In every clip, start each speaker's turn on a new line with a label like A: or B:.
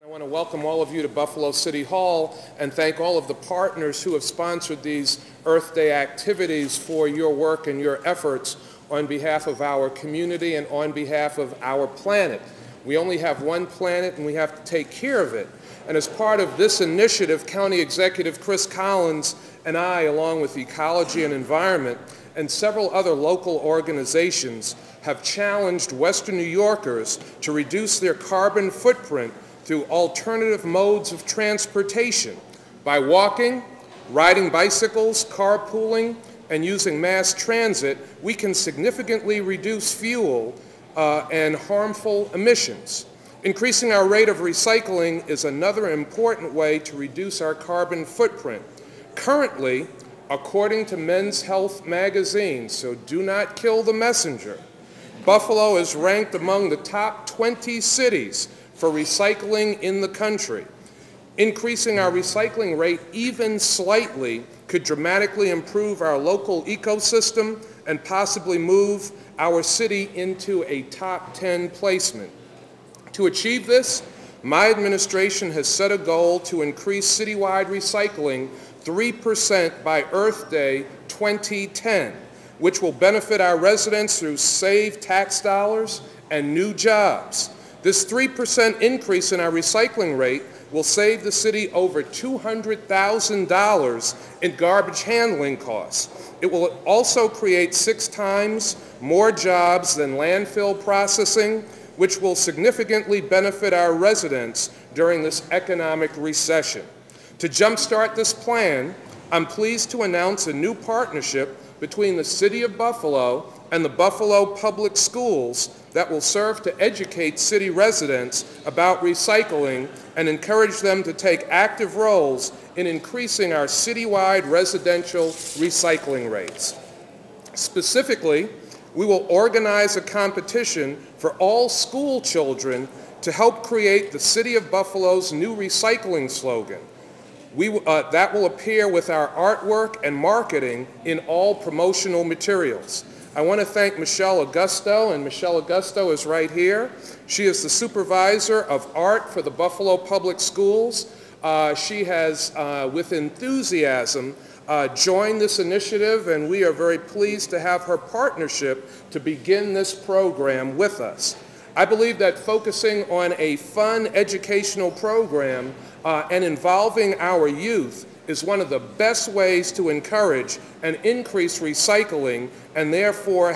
A: I want to welcome all of you to Buffalo City Hall and thank all of the partners who have sponsored these Earth Day activities for your work and your efforts on behalf of our community and on behalf of our planet. We only have one planet and we have to take care of it. And as part of this initiative, County Executive Chris Collins and I, along with Ecology and Environment and several other local organizations, have challenged Western New Yorkers to reduce their carbon footprint through alternative modes of transportation by walking, riding bicycles, carpooling, and using mass transit. We can significantly reduce fuel and harmful emissions. Increasing our rate of recycling is another important way to reduce our carbon footprint. Currently, according to Men's Health magazine, so do not kill the messenger, Buffalo is ranked among the top 20 cities for recycling in the country. Increasing our recycling rate even slightly could dramatically improve our local ecosystem and possibly move our city into a top 10 placement. To achieve this, my administration has set a goal to increase citywide recycling 3% by Earth Day 2010, which will benefit our residents through saved tax dollars and new jobs. This 3% increase in our recycling rate will save the city over $200,000 in garbage handling costs. It will also create 6 times more jobs than landfill processing, which will significantly benefit our residents during this economic recession. To jumpstart this plan, I'm pleased to announce a new partnership between the City of Buffalo and the Buffalo Public Schools that will serve to educate city residents about recycling and encourage them to take active roles in increasing our citywide residential recycling rates. Specifically, we will organize a competition for all school children to help create the City of Buffalo's new recycling slogan. That will appear with our artwork and marketing in all promotional materials. I want to thank Michelle Augusto, and Michelle Augusto is right here. She is the supervisor of art for the Buffalo Public Schools. She has, with enthusiasm, joined this initiative, and we are very pleased to have her partnership to begin this program with us. I believe that focusing on a fun educational program and involving our youth is one of the best ways to encourage and increase recycling, and therefore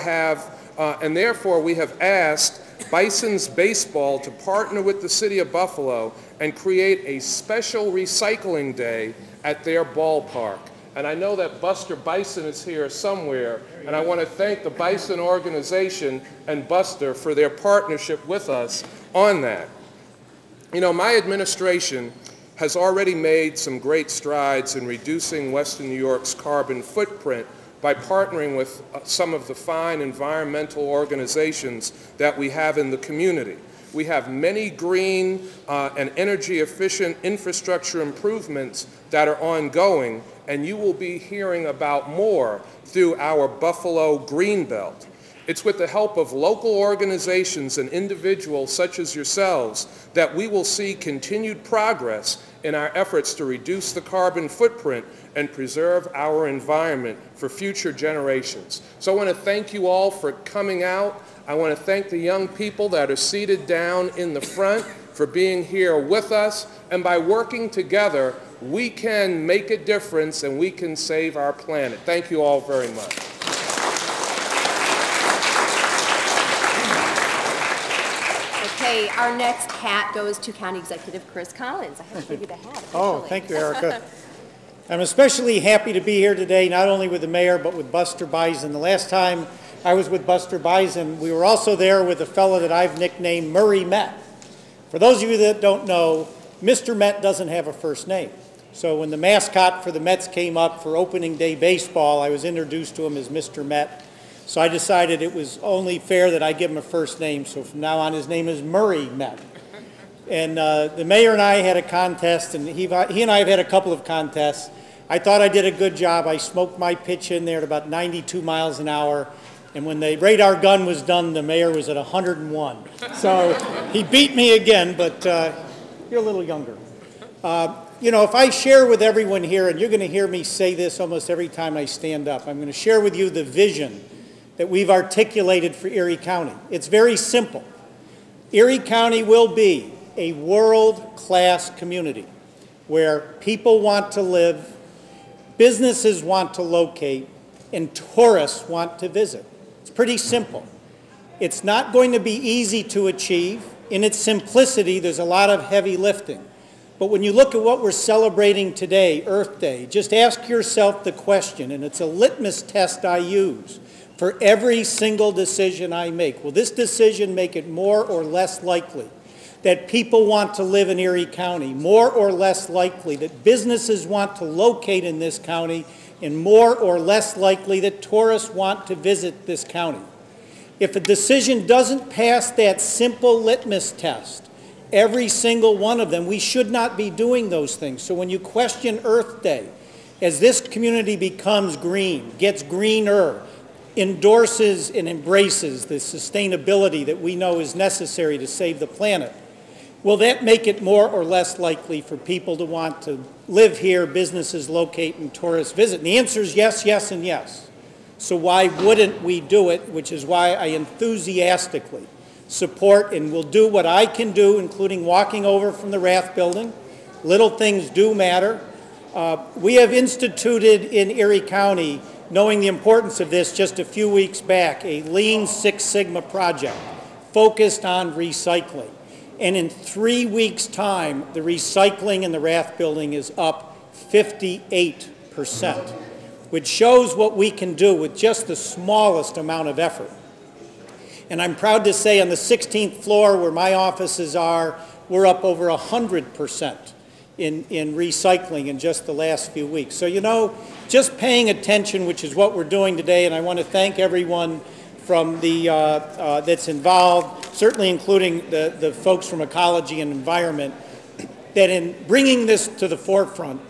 A: we have asked Bison's Baseball to partner with the City of Buffalo and create a special recycling day at their ballpark. And I know that Buster Bison is here somewhere, and I want to thank the Bison organization and Buster for their partnership with us on that. You know, my administration has already made some great strides in reducing Western New York's carbon footprint by partnering with some of the fine environmental organizations that we have in the community. We have many green and energy-efficient infrastructure improvements that are ongoing, and you will be hearing about more through our Buffalo Greenbelt. It's with the help of local organizations and individuals such as yourselves that we will see continued progress in our efforts to reduce the carbon footprint and preserve our environment for future generations. So I want to thank you all for coming out. I want to thank the young people that are seated down in the front for being here with us. And by working together, we can make a difference and we can save our planet. Thank you all very much.
B: Okay, our next hat goes to County Executive Chris Collins. I have to give you the hat.
C: Oh, thank you, Erica. I'm especially happy to be here today, not only with the mayor, but with Buster Bison. The last time I was with Buster Bison, we were also there with a fellow that I've nicknamed Murray Met. For those of you that don't know, Mr. Met doesn't have a first name. So when the mascot for the Mets came up for opening day baseball, I was introduced to him as Mr. Met. So I decided it was only fair that I give him a first name. So from now on, his name is Murray Met. And the mayor and I had a contest, and he and I have had a couple of contests. I thought I did a good job. I smoked my pitch in there at about 92 miles an hour. And when the radar gun was done, the mayor was at 101. So he beat me again, but You're a little younger. You know, if I share with everyone here, and you're going to hear me say this almost every time I stand up, I'm going to share with you the vision that we've articulated for Erie County. It's very simple. Erie County will be a world-class community where people want to live, businesses want to locate, and tourists want to visit. It's pretty simple. It's not going to be easy to achieve. In its simplicity, there's a lot of heavy lifting. But when you look at what we're celebrating today, Earth Day, just ask yourself the question, and it's a litmus test I use for every single decision I make. Will this decision make it more or less likely that people want to live in Erie County, more or less likely that businesses want to locate in this county, and more or less likely that tourists want to visit this county? If a decision doesn't pass that simple litmus test, every single one of them, we should not be doing those things. So when you question Earth Day, as this community becomes green, gets greener, endorses and embraces the sustainability that we know is necessary to save the planet, will that make it more or less likely for people to want to live here, businesses locate, and tourists visit? And the answer is yes, yes, and yes. So why wouldn't we do it, which is why I enthusiastically support and will do what I can do, including walking over from the Rath Building. Little things do matter. We have instituted in Erie County, knowing the importance of this just a few weeks back, a Lean Six Sigma project focused on recycling. And in 3 weeks' time, the recycling in the Rath Building is up 58%, which shows what we can do with just the smallest amount of effort. And I'm proud to say on the 16th floor where my offices are, we're up over 100% in recycling in just the last few weeks. So, you know, just paying attention, which is what we're doing today, and I want to thank everyone from the, that's involved, certainly including the folks from Ecology and Environment, that in bringing this to the forefront,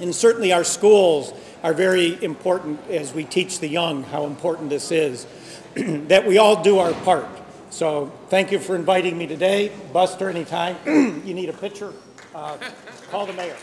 C: and certainly our schools are very important as we teach the young how important this is, that we all do our part. So thank you for inviting me today. Buster, anytime you need a picture, call the mayor.